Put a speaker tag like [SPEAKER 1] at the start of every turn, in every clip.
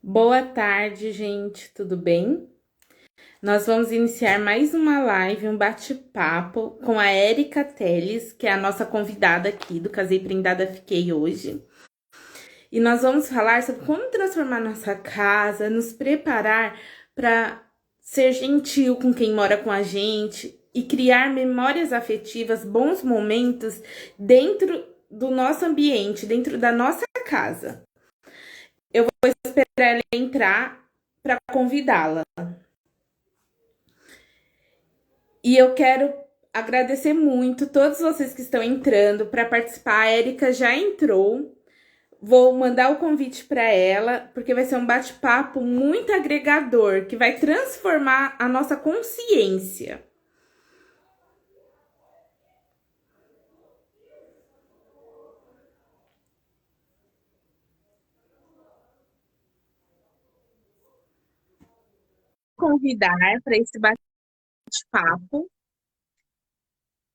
[SPEAKER 1] Boa tarde, gente, tudo bem? Nós vamos iniciar mais uma live, um bate-papo com a Érica Teles, que é a nossa convidada aqui do Casei Prendada Fiquei hoje. E nós vamos falar sobre como transformar nossa casa, nos preparar para ser gentil com quem mora com a gente e criar memórias afetivas, bons momentos dentro do nosso ambiente, dentro da nossa casa. Eu vou esperar ela entrar para convidá-la. E eu quero agradecer muito todos vocês que estão entrando para participar. A Érica já entrou. Vou mandar o convite para ela, porque vai ser um bate-papo muito agregador, que vai transformar a nossa consciência. Convidar para esse bate-papo.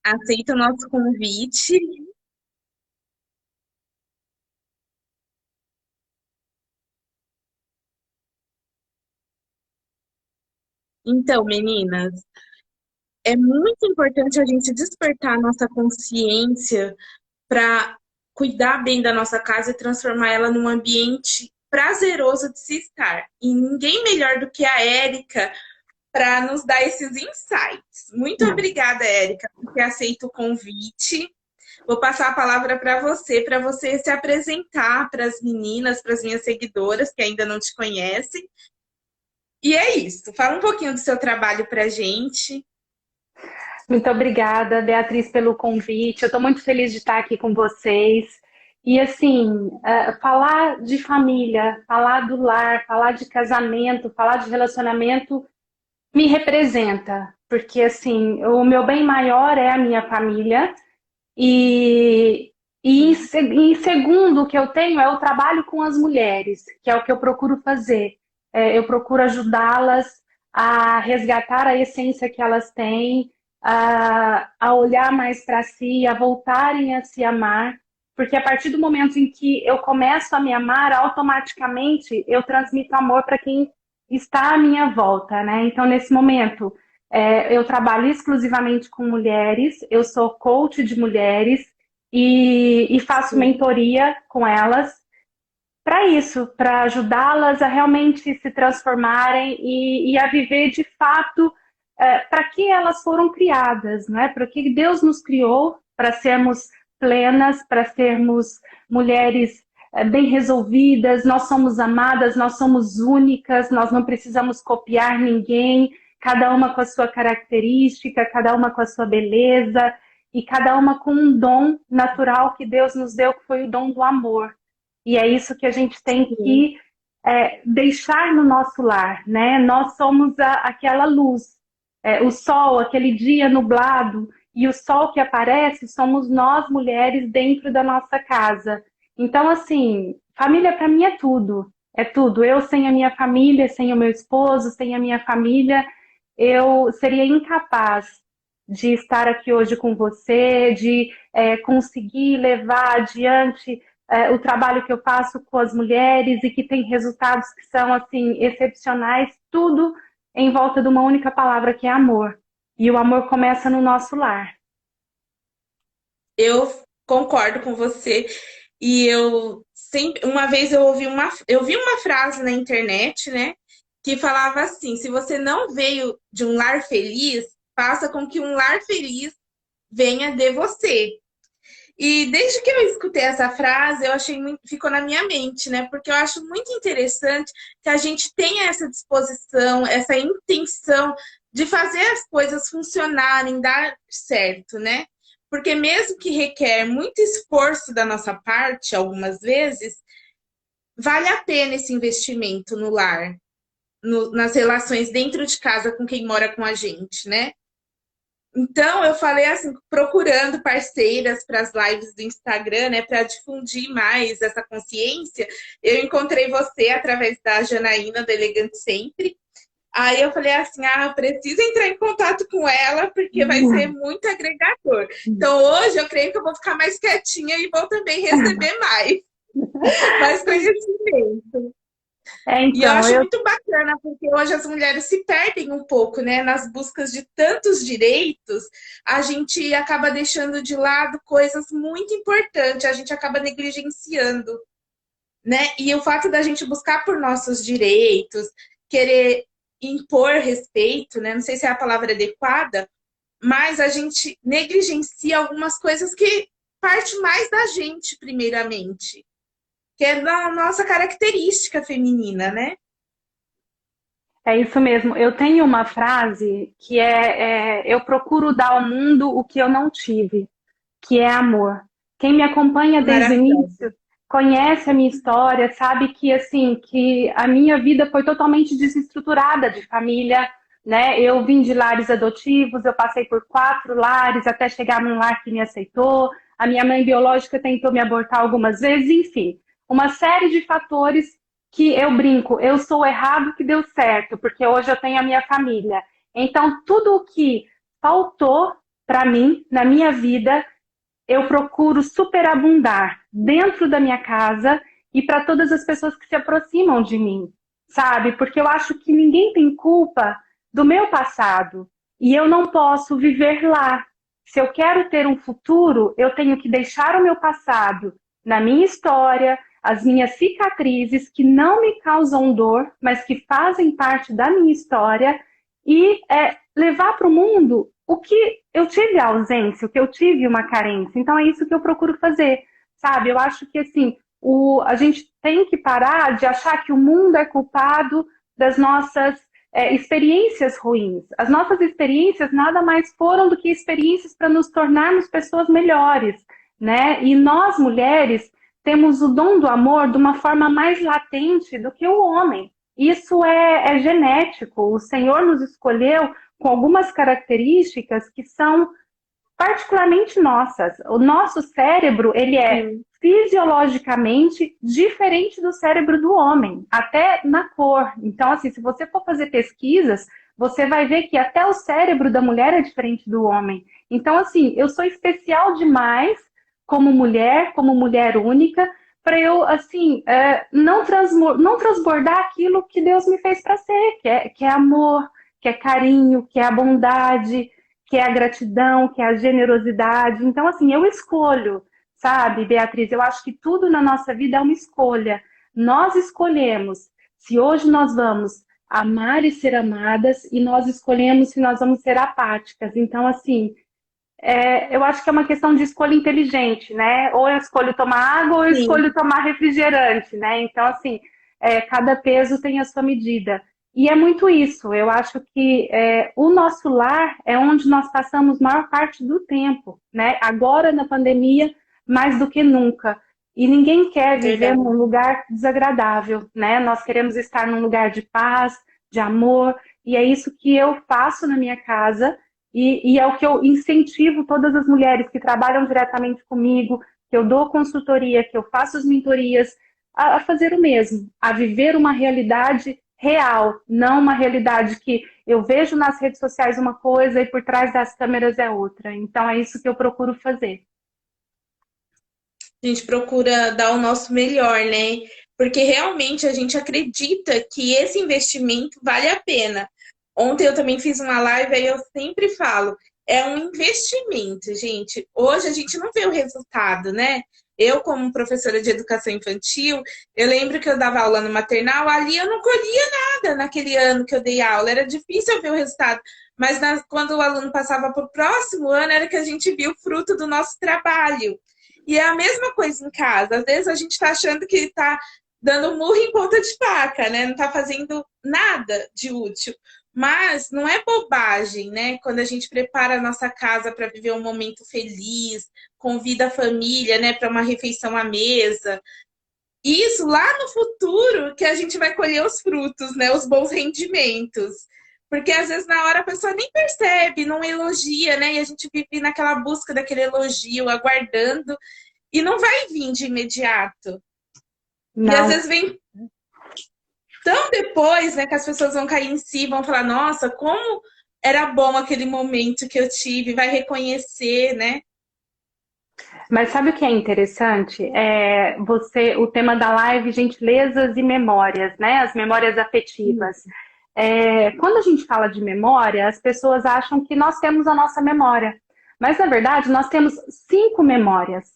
[SPEAKER 1] Aceita o nosso convite. Então, meninas, é muito importante a gente despertar a nossa consciência para cuidar bem da nossa casa e transformar ela num ambiente prazeroso de se estar. E ninguém melhor do que a Érica para nos dar esses insights. Muito obrigada, Érica, por ter aceito o convite. Vou passar a palavra para você se apresentar para as meninas, para as minhas seguidoras que ainda não te conhecem. E é isso. Fala um pouquinho do seu trabalho para a gente.
[SPEAKER 2] Muito obrigada, Beatriz, pelo convite. Eu estou muito feliz de estar aqui com vocês. E assim, falar de família, falar do lar, falar de casamento, falar de relacionamento me representa, porque assim, o meu bem maior é a minha família e segundo o que eu tenho é o trabalho com as mulheres, que é o que eu procuro fazer. Eu procuro ajudá-las a resgatar a essência que elas têm, a olhar mais para si, a voltarem a se amar, porque a partir do momento em que eu começo a me amar, automaticamente eu transmito amor para quem está à minha volta, né? Então, nesse momento, eu trabalho exclusivamente com mulheres, eu sou coach de mulheres e faço
[SPEAKER 1] Sim.
[SPEAKER 2] mentoria com elas para isso, para ajudá-las a realmente se transformarem e a viver de fato para que elas foram criadas, não é? Para que Deus nos criou para sermos plenas, para sermos mulheres bem resolvidas, nós somos amadas, nós somos únicas, nós não precisamos copiar ninguém, cada uma com a sua característica, cada uma com a sua beleza e cada uma com um dom natural que Deus nos deu, que foi o dom do amor. E é isso que a gente tem
[SPEAKER 1] Sim.
[SPEAKER 2] que deixar no nosso lar, né? Nós somos aquela luz, o sol, aquele dia nublado, e o sol que aparece somos nós, mulheres, dentro da nossa casa. Então, assim, família para mim é tudo. É tudo. Eu sem a minha família, sem o meu esposo, sem a minha família, eu seria incapaz de estar aqui hoje com você, de conseguir levar adiante o trabalho que eu faço com as mulheres e que tem resultados que são assim excepcionais, tudo em volta de uma única palavra que é amor. E o amor começa no nosso lar.
[SPEAKER 1] Eu concordo com você. E eu sempre, uma vez eu vi uma frase na internet, né, que falava assim: se você não veio de um lar feliz, faça com que um lar feliz venha de você. E desde que eu escutei essa frase, eu achei muito, ficou na minha mente, né? Porque eu acho muito interessante que a gente tenha essa disposição, essa intenção de fazer as coisas funcionarem, dar certo, né? Porque mesmo que requer muito esforço da nossa parte, algumas vezes, vale a pena esse investimento no lar, nas relações dentro de casa com quem mora com a gente, né? Então, eu falei assim, procurando parceiras para as lives do Instagram, né, para difundir mais essa consciência. Eu encontrei você através da Janaína, do Elegante Sempre. Aí eu falei assim, eu preciso entrar em contato com ela, porque vai ser muito agregador. Então, hoje eu creio que eu vou ficar mais quietinha e vou também receber mais conhecimento. E eu
[SPEAKER 2] Então,
[SPEAKER 1] acho
[SPEAKER 2] eu
[SPEAKER 1] muito bacana, porque hoje as mulheres se perdem um pouco, né? Nas buscas de tantos direitos, a gente acaba deixando de lado coisas muito importantes, a gente acaba negligenciando, né? E o fato da gente buscar por nossos direitos, querer impor respeito, né? Não sei se é a palavra adequada, mas a gente negligencia algumas coisas que parte mais da gente, primeiramente, que é da nossa característica feminina, né?
[SPEAKER 2] É isso mesmo. Eu tenho uma frase que eu procuro dar ao mundo o que eu não tive, que é amor. Quem me acompanha desde o
[SPEAKER 1] Maravilhosa.
[SPEAKER 2] início conhece a minha história, sabe que assim, que a minha vida foi totalmente desestruturada de família, né? Eu vim de lares adotivos, eu passei por 4 lares até chegar num lar que me aceitou. A minha mãe biológica tentou me abortar algumas vezes, enfim, uma série de fatores que eu brinco, eu sou o errado que deu certo, porque hoje eu tenho a minha família. Então, tudo o que faltou para mim na minha vida eu procuro superabundar dentro da minha casa e para todas as pessoas que se aproximam de mim, sabe? Porque eu acho que ninguém tem culpa do meu passado e eu não posso viver lá. Se eu quero ter um futuro, eu tenho que deixar o meu passado na minha história, as minhas cicatrizes que não me causam dor, mas que fazem parte da minha história e levar para o mundo o que eu tive ausência, o que eu tive uma carência. Então é isso que eu procuro fazer, sabe? Eu acho que assim, a gente tem que parar de achar que o mundo é culpado das nossas experiências ruins. As nossas experiências nada mais foram do que experiências para nos tornarmos pessoas melhores, né? E nós, mulheres, temos o dom do amor de uma forma mais latente do que o homem. Isso é genético. O Senhor nos escolheu com algumas características que são particularmente nossas. O nosso cérebro, ele é
[SPEAKER 1] Sim.
[SPEAKER 2] fisiologicamente diferente do cérebro do homem, até na cor. Então, assim, se você for fazer pesquisas, você vai ver que até o cérebro da mulher é diferente do homem. Então, assim, eu sou especial demais como mulher única, para eu, assim, não transbordar aquilo que Deus me fez para ser, que é amor, que é carinho, que é a bondade, que é a gratidão, que é a generosidade. Então, assim, eu escolho, sabe, Beatriz? Eu acho que tudo na nossa vida é uma escolha. Nós escolhemos se hoje nós vamos amar e ser amadas, e nós escolhemos se nós vamos ser apáticas. Então, assim, eu acho que é uma questão de escolha inteligente, né? Ou eu escolho tomar água ou eu
[SPEAKER 1] Sim.
[SPEAKER 2] escolho tomar refrigerante, né? Então, assim, cada peso tem a sua medida. E é muito isso. Eu acho que o nosso lar é onde nós passamos maior parte do tempo, né? Agora na pandemia, mais do que nunca. E ninguém quer viver num
[SPEAKER 1] Verdade.
[SPEAKER 2] lugar desagradável, né? Nós queremos estar num lugar de paz, de amor, e é isso que eu faço na minha casa e é o que eu incentivo todas as mulheres que trabalham diretamente comigo, que eu dou consultoria, que eu faço as mentorias, a fazer o mesmo, a viver uma realidade real, não uma realidade que eu vejo nas redes sociais uma coisa e por trás das câmeras é outra. Então é isso que eu procuro fazer.
[SPEAKER 1] A gente procura dar o nosso melhor, né? Porque realmente a gente acredita que esse investimento vale a pena. Ontem eu também fiz uma live e eu sempre falo, é um investimento, gente. Hoje a gente não vê o resultado, né? Eu, como professora de educação infantil, eu lembro que eu dava aula no maternal, ali eu não colhia nada naquele ano que eu dei aula, era difícil eu ver o resultado. Mas quando o aluno passava para o próximo ano, era que a gente viu o fruto do nosso trabalho. E é a mesma coisa em casa. Às vezes a gente está achando que está dando murro em ponta de faca, né? Não está fazendo nada de útil. Mas não é bobagem, né? Quando a gente prepara a nossa casa para viver um momento feliz, convida a família, né, para uma refeição à mesa. Isso lá no futuro que a gente vai colher os frutos, né, os bons rendimentos. Porque às vezes na hora a pessoa nem percebe, não elogia, né? E a gente vive naquela busca daquele elogio, aguardando, e não vai vir de imediato. E às
[SPEAKER 2] Não.
[SPEAKER 1] vezes vem tão depois, né, que as pessoas vão cair em si, vão falar, nossa, como era bom aquele momento que eu tive, vai reconhecer, né?
[SPEAKER 2] Mas sabe o que é interessante? O tema da live, gentilezas e memórias, né? As memórias afetivas.
[SPEAKER 1] Isso.
[SPEAKER 2] Quando a gente fala de memória, as pessoas acham que nós temos a nossa memória. Mas, na verdade, nós temos 5 memórias.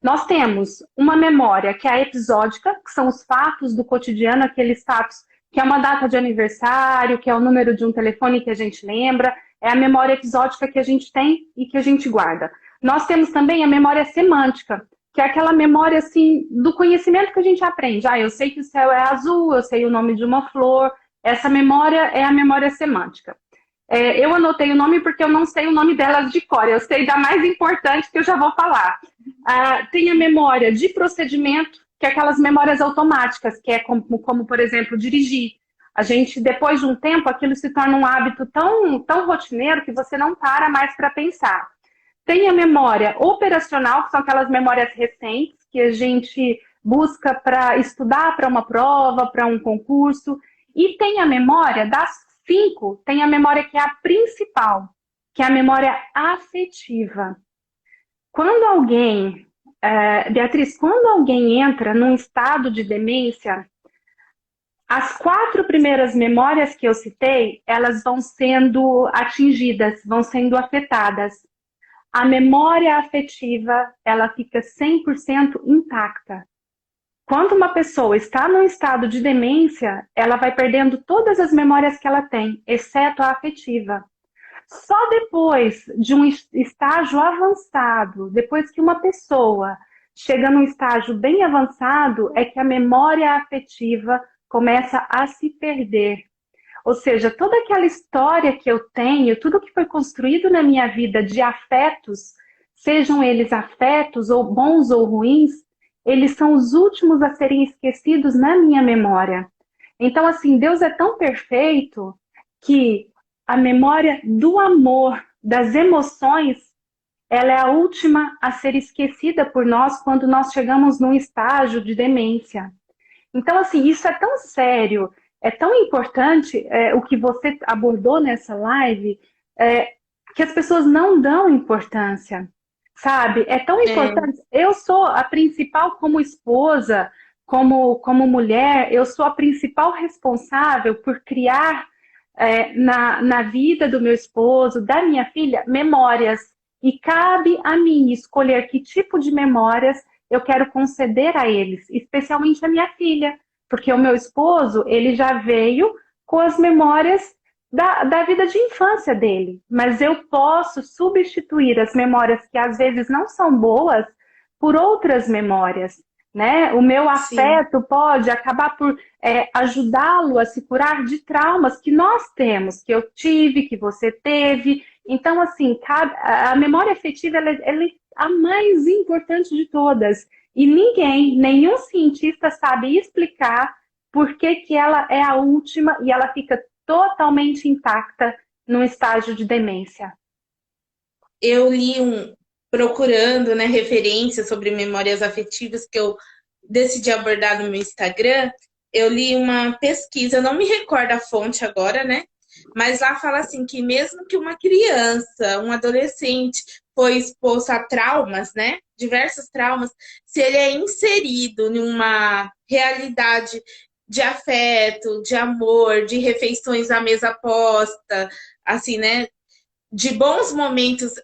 [SPEAKER 2] Nós temos uma memória que é a episódica, que são os fatos do cotidiano, aqueles fatos que é uma data de aniversário, que é o número de um telefone que a gente lembra, é a memória episódica que a gente tem e que a gente guarda. Nós temos também a memória semântica, que é aquela memória assim do conhecimento que a gente aprende. Eu sei que o céu é azul, eu sei o nome de uma flor. Essa memória é a memória semântica. Eu anotei o nome porque eu não sei o nome delas de cor, eu sei da mais importante que eu já vou falar. Tem a memória de procedimento, que é aquelas memórias automáticas, que é como por exemplo, dirigir. A gente, depois de um tempo, aquilo se torna um hábito tão rotineiro que você não para mais para pensar. Tem a memória operacional, que são aquelas memórias recentes que a gente busca para estudar para uma prova, para um concurso. E tem a memória das 5, tem a memória que é a principal, que é a memória afetiva. Quando alguém, Beatriz, quando alguém entra num estado de demência, as 4 primeiras memórias que eu citei, elas vão sendo atingidas, vão sendo afetadas. A memória afetiva, ela fica 100% intacta. Quando uma pessoa está num estado de demência, ela vai perdendo todas as memórias que ela tem, exceto a afetiva. Só depois de um estágio avançado, depois que uma pessoa chega num estágio bem avançado, é que a memória afetiva começa a se perder. Ou seja, toda aquela história que eu tenho, tudo que foi construído na minha vida de afetos, sejam eles afetos ou bons ou ruins, eles são os últimos a serem esquecidos na minha memória. Então, assim, Deus é tão perfeito que a memória do amor, das emoções, ela é a última a ser esquecida por nós quando nós chegamos num estágio de demência. Então, assim, isso é tão sério, é tão importante o que você abordou nessa live, que as pessoas não dão importância, sabe? É tão
[SPEAKER 1] É,
[SPEAKER 2] importante. Eu sou a principal, como esposa, como mulher, eu sou a principal responsável por criar na vida do meu esposo, da minha filha, memórias. E cabe a mim escolher que tipo de memórias eu quero conceder a eles, especialmente a minha filha, porque o meu esposo, ele já veio com as memórias da vida de infância dele, mas eu posso substituir as memórias que às vezes não são boas por outras memórias, né? O meu
[SPEAKER 1] sim.
[SPEAKER 2] afeto pode acabar por ajudá-lo a se curar de traumas que nós temos, que eu tive, que você teve. Então, assim, a memória afetiva ela é a mais importante de todas. E nenhum cientista sabe explicar por que que ela é a última e ela fica totalmente intacta no estágio de demência.
[SPEAKER 1] Eu li procurando, né, referências sobre memórias afetivas que eu decidi abordar no meu Instagram. Eu li uma pesquisa, eu não me recordo a fonte agora, né? Mas lá fala assim que mesmo que uma criança, um adolescente foi exposto a traumas, né? Diversos traumas, se ele é inserido numa realidade de afeto, de amor, de refeições à mesa posta, assim, né? De bons momentos,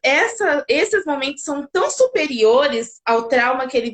[SPEAKER 1] esses momentos são tão superiores ao trauma que ele